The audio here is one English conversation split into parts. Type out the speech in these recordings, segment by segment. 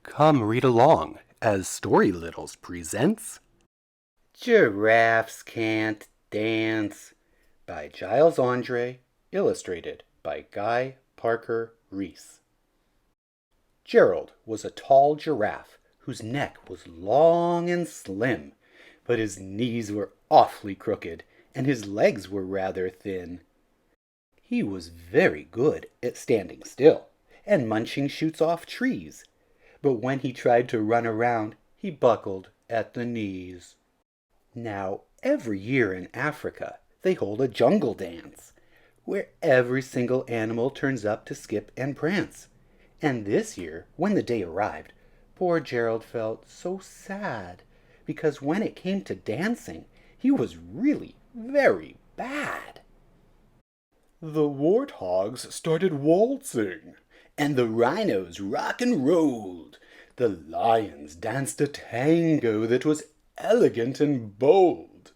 Come read along as Story Littles presents Giraffes Can't Dance by Giles Andre, illustrated by Guy Parker Reese. Gerald was a tall giraffe whose neck was long and slim, but his knees were awfully crooked and his legs were rather thin. He was very good at standing still and munching shoots off trees, but when he tried to run around, he buckled at the knees. Now, every year in Africa, they hold a jungle dance, where every single animal turns up to skip and prance. And this year, when the day arrived, poor Gerald felt so sad, because when it came to dancing, he was really very bad. The warthogs started waltzing, and the rhinos rock and rolled. The lions danced a tango that was elegant and bold.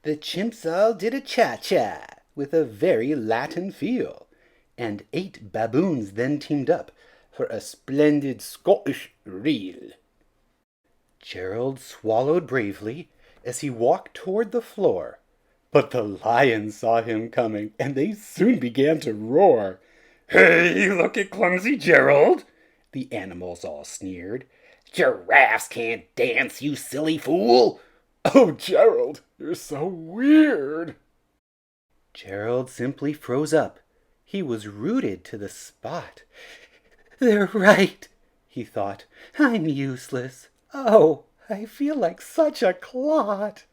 The chimps all did a cha-cha with a very Latin feel, and 8 baboons then teamed up for a splendid Scottish reel. Gerald swallowed bravely as he walked toward the floor, but the lions saw him coming, and they soon began to roar. "Hey, look at clumsy Gerald!" the animals all sneered. "Giraffes can't dance, you silly fool!" "Oh, Gerald, you're so weird!" Gerald simply froze up. He was rooted to the spot. "They're right," he thought. "I'm useless. Oh, I feel like such a clot."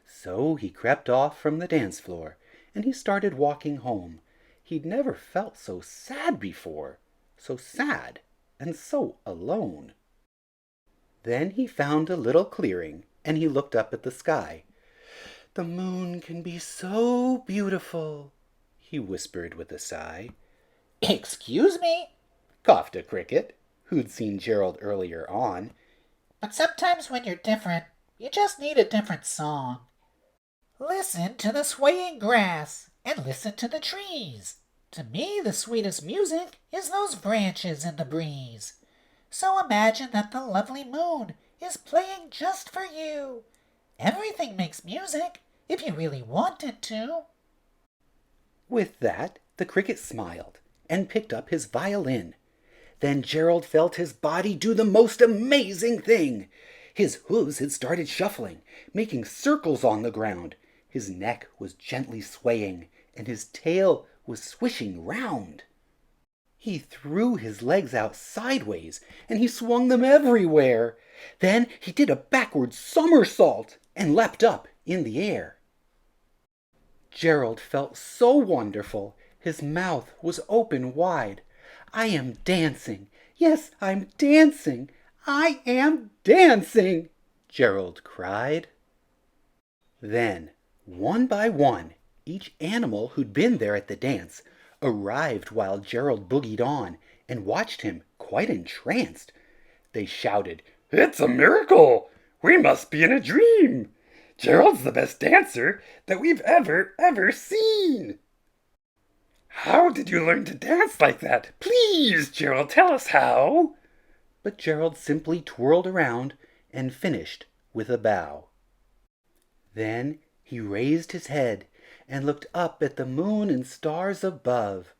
So he crept off from the dance floor, and he started walking home. He'd never felt so sad before, so sad and so alone. Then he found a little clearing, and he looked up at the sky. "The moon can be so beautiful," he whispered with a sigh. "Excuse me," coughed a cricket, who'd seen Gerald earlier on. "But sometimes when you're different, you just need a different song. Listen to the swaying grass, and listen to the trees. To me, the sweetest music is those branches in the breeze. So imagine that the lovely moon is playing just for you. Everything makes music, if you really want it to." With that, the cricket smiled and picked up his violin. Then Gerald felt his body do the most amazing thing. His hooves had started shuffling, making circles on the ground. His neck was gently swaying, and his tail was swishing round. He threw his legs out sideways, and he swung them everywhere. Then he did a backward somersault and leapt up in the air. Gerald felt so wonderful. His mouth was open wide. "I am dancing. Yes, I'm dancing. I am dancing," Gerald cried. Then, one by one, each animal who'd been there at the dance arrived while Gerald boogied on and watched him quite entranced. They shouted, "It's a miracle! We must be in a dream! Gerald's the best dancer that we've ever seen! How did you learn to dance like that? Please, Gerald, tell us how!" But Gerald simply twirled around and finished with a bow. Then he raised his head and looked up at the moon and stars above.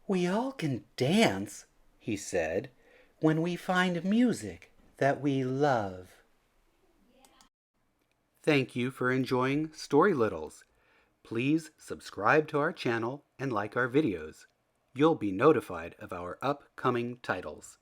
"We all can dance," he said, "when we find music that we love." Thank you for enjoying Story Littles. Please subscribe to our channel and like our videos. You'll be notified of our upcoming titles.